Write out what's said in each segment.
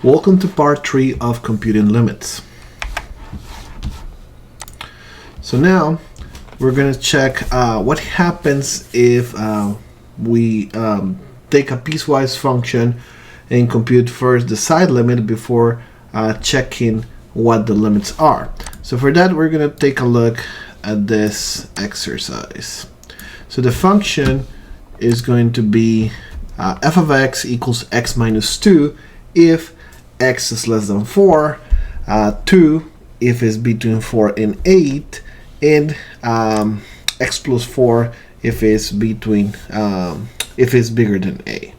Welcome to part 3 of computing limits. So now we're going to check what happens if we take a piecewise function and compute first the side limit before checking what the limits are. So for that, we're going to take a look at this exercise. So the function is going to be f of x equals x minus 2 if x is less than 4, 2 if it's between 4 and 8, and x plus 4 if it's between if it's bigger than a.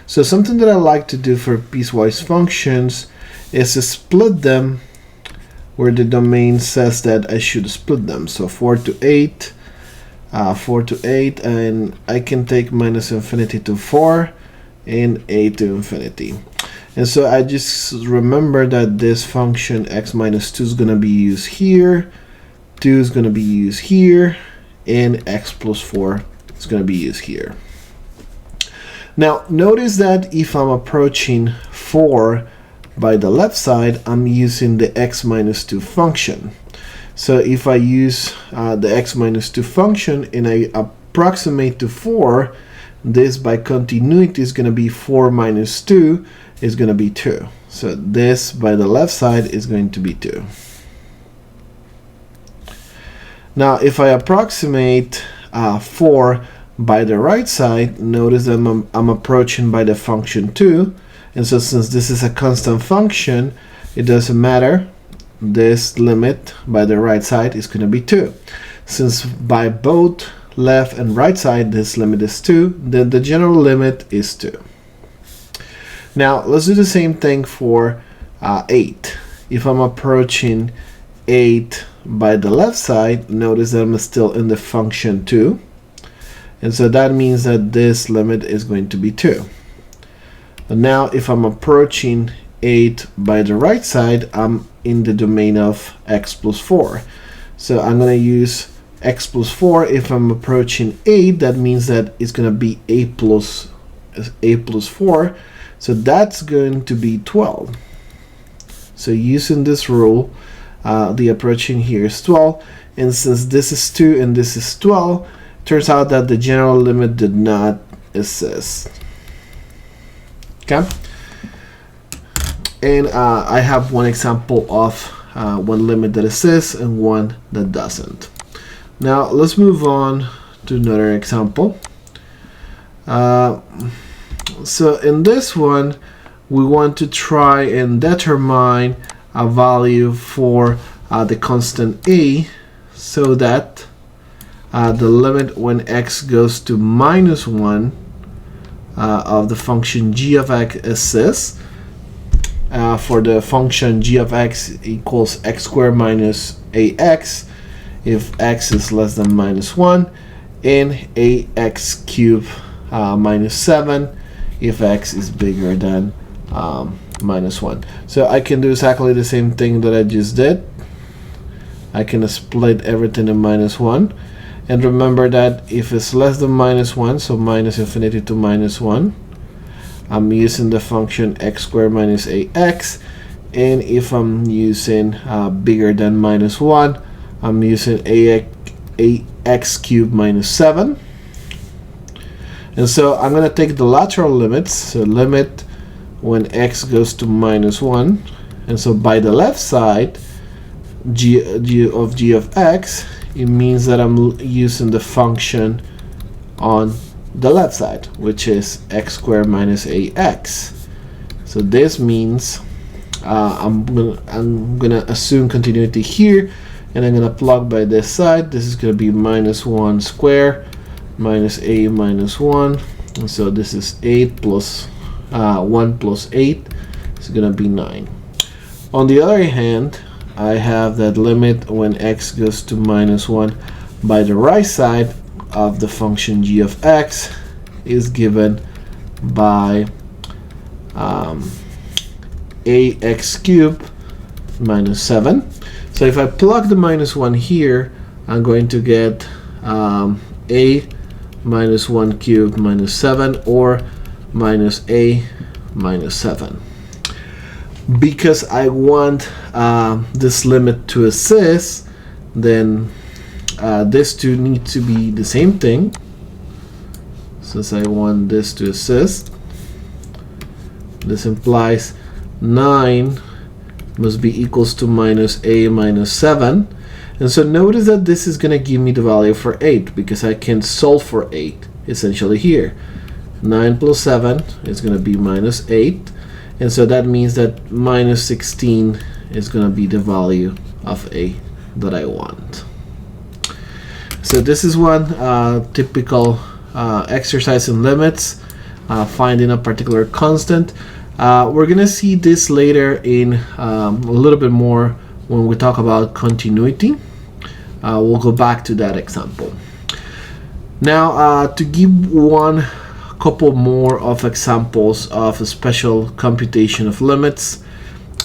So something that I like to do for piecewise functions is to split them where the domain says that I should split them. So 4 to 8, 4 to 8, and I can take minus infinity to 4 and a to infinity. And so I just remember that this function x minus 2 is going to be used here, 2 is going to be used here, and x plus 4 is going to be used here. Now notice that if I'm approaching 4 by the left side, I'm using the x minus 2 function. So if I use the x minus 2 function and I approximate to 4, this by continuity is going to be 4 minus 2 is going to be 2. So this by the left side is going to be 2. Now if I approximate 4 by the right side, notice that I'm approaching by the function 2. And so since this is a constant function, it doesn't matter. This limit by the right side is going to be 2. Since by both left and right side this limit is 2, then the general limit is 2. Now let's do the same thing for 8. If I'm approaching 8 by the left side, notice that I'm still in the function 2. And so that means that this limit is going to be 2. But now if I'm approaching 8 by the right side, I'm in the domain of x plus 4. So I'm going to use x plus 4. If I'm approaching 8, that means that it's going to be a plus 4. So that's going to be 12. So using this rule, the approaching here is 12. And since this is 2 and this is 12, turns out that the general limit did not exist. Okay? And I have one example of one limit that exists and one that doesn't. Now let's move on to another example. So in this one, we want to try and determine a value for the constant a, so that the limit when x goes to minus 1 of the function g of x exists. For the function g of x equals x squared minus ax if x is less than minus 1, and ax cubed minus 7 if x is bigger than minus 1. So I can do exactly the same thing that I just did. I can split everything in minus 1. And remember that if it's less than minus 1, so minus infinity to minus 1, I'm using the function x squared minus ax. And if I'm using bigger than minus 1, I'm using ax cubed minus 7. And so I'm going to take the lateral limits, so limit when x goes to minus 1. And so by the left side, g of x, it means that I'm using the function on the left side, which is x squared minus ax. So this means I'm gonna assume continuity here, and I'm gonna plug by this side. This is gonna be minus 1 squared minus a minus 1, and so this is 8 plus 1 plus 8 is gonna be 9. On the other hand, I have that limit when x goes to minus 1 by the right side of the function g of x is given by ax cubed minus 7. So if I plug the minus 1 here, I'm going to get a minus 1 cubed minus 7, or minus a minus 7. because I want this limit to exist, then these two need to be the same thing. Since I want this to exist, this implies 9 must be equals to minus a minus 7. And so notice that this is going to give me the value for 8, because I can solve for 8 essentially here. 9 plus 7 is going to be minus 8. And so that means that minus 16 is going to be the value of a that I want. So this is one typical exercise in limits, finding a particular constant. We're going to see this later in a little bit more when we talk about continuity. We'll go back to that example. Now, to give one couple more of examples of a special computation of limits,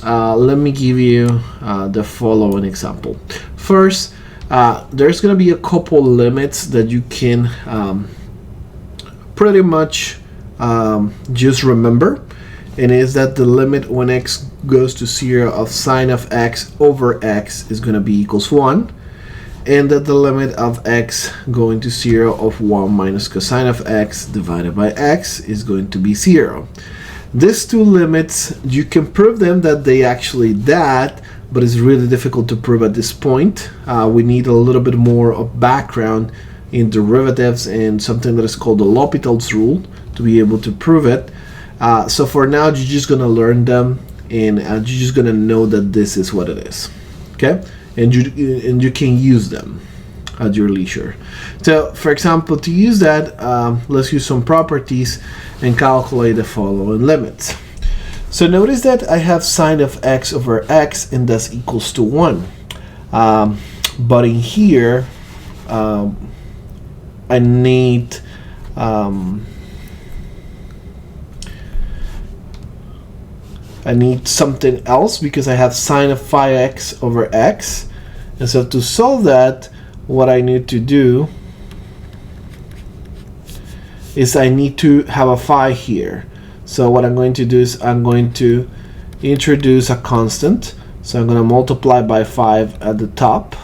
let me give you the following example. First, there's going to be a couple limits that you can pretty much just remember, and is that the limit when x goes to 0 of sine of x over x is going to be equals 1, and that the limit of x going to 0 of 1 minus cosine of x divided by x is going to be 0. These two limits, you can prove them that they actually that, but it's really difficult to prove at this point. We need a little bit more of background in derivatives and something that is called the L'Hopital's rule to be able to prove it. So for now, you're just going to learn them, and you're just going to know that this is what it is. Okay? And you can use them at your leisure. So, for example, to use that, let's use some properties and calculate the following limits. So notice that I have sine of x over x, and that's equals to 1. But in here, I need something else, because I have sine of phi x over x. And so to solve that, what I need to do is I need to have a phi here. So what I'm going to do is I'm going to introduce a constant. So I'm going to multiply by 5 at the top,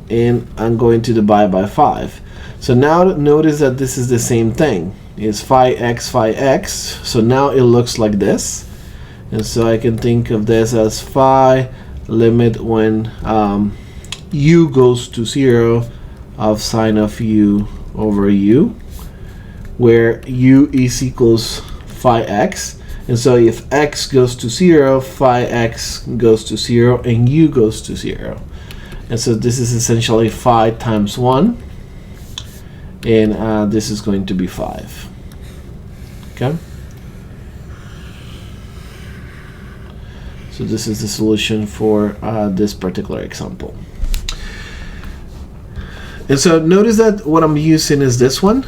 and I'm going to divide by 5. So now notice that this is the same thing. It's phi x, so now it looks like this. And so I can think of this as phi limit when u goes to 0 of sine of u over u, where u is equals phi x. And so if x goes to 0, phi x goes to 0, and u goes to 0. And so this is essentially phi times 1, and this is going to be 5. Okay? So this is the solution for this particular example. And so notice that what I'm using is this one,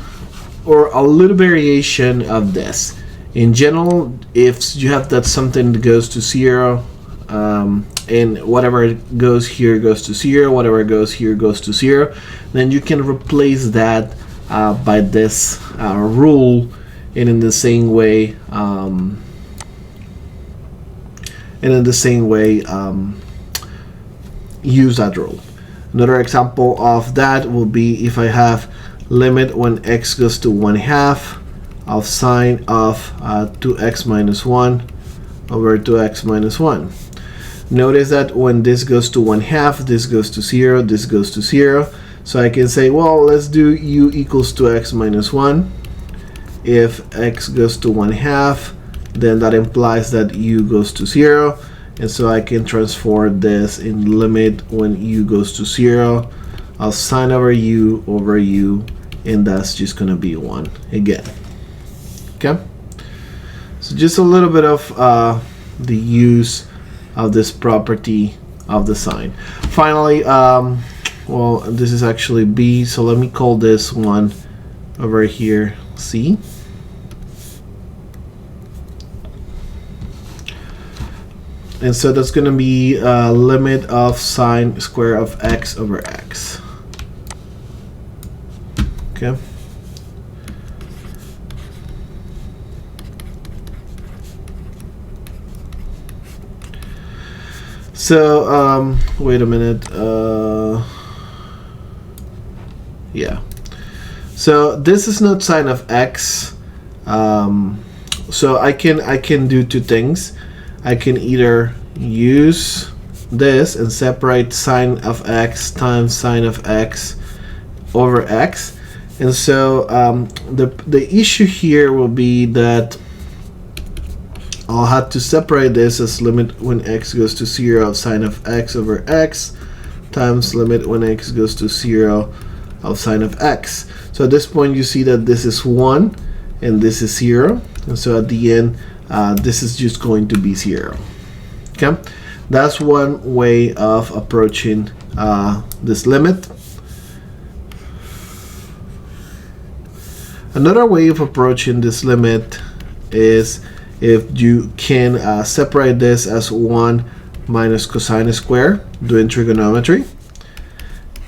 or a little variation of this. In general, if you have that something that goes to 0, and whatever goes here goes to 0, whatever goes here goes to 0, then you can replace that by this rule, and in the same way use that rule. Another example of that will be if I have limit when x goes to 1/2 of sine of 2x minus 1 over 2x minus 1. Notice that when this goes to 1/2, this goes to 0, this goes to 0. So I can say, well, let's do u equals to x minus 1. If x goes to 1/2, then that implies that u goes to 0. And so I can transform this in limit when u goes to 0 of sine over u, and that's just going to be 1 again. Okay? So just a little bit of the use of this property of the sine. Finally, well, this is actually b, so let me call this one over here c. And so that's going to be limit of sine square of x over x. Okay. So wait a minute. Yeah. So this is not sine of x. So I can do two things. I can either use this and separate sine of x times sine of x over x, and so the issue here will be that I'll have to separate this as limit when x goes to 0 of sine of x over x times limit when x goes to 0 of sine of x. So at this point you see that this is 1 and this is 0, and so at the end this is just going to be 0. Okay, that's one way of approaching this limit. Another way of approaching this limit is if you can separate this as 1 minus cosine square doing trigonometry,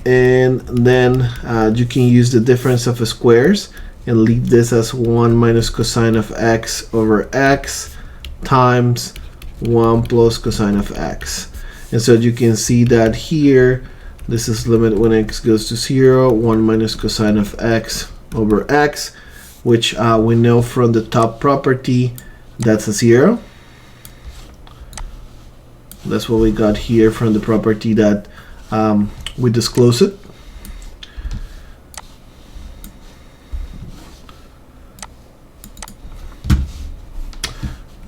and then you can use the difference of the squares and leave this as 1 minus cosine of x over x times 1 plus cosine of x. And so you can see that here this is limit when x goes to 0, 1 minus cosine of x over x, which we know from the top property that's a 0. That's what we got here from the property that we disclose it.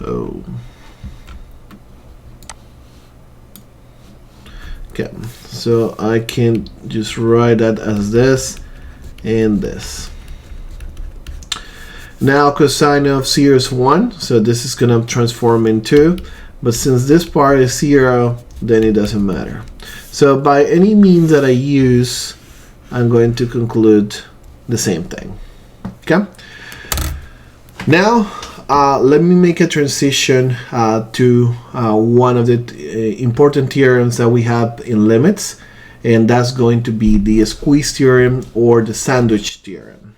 Oh. Okay, so I can just write that as this and this. Now cosine of 0 is 1, so this is going to transform into 2, but since this part is 0, then it doesn't matter. So by any means that I use, I'm going to conclude the same thing. Okay. Now let me make a transition to one of the important theorems that we have in limits, and that's going to be the squeeze theorem or the sandwich theorem.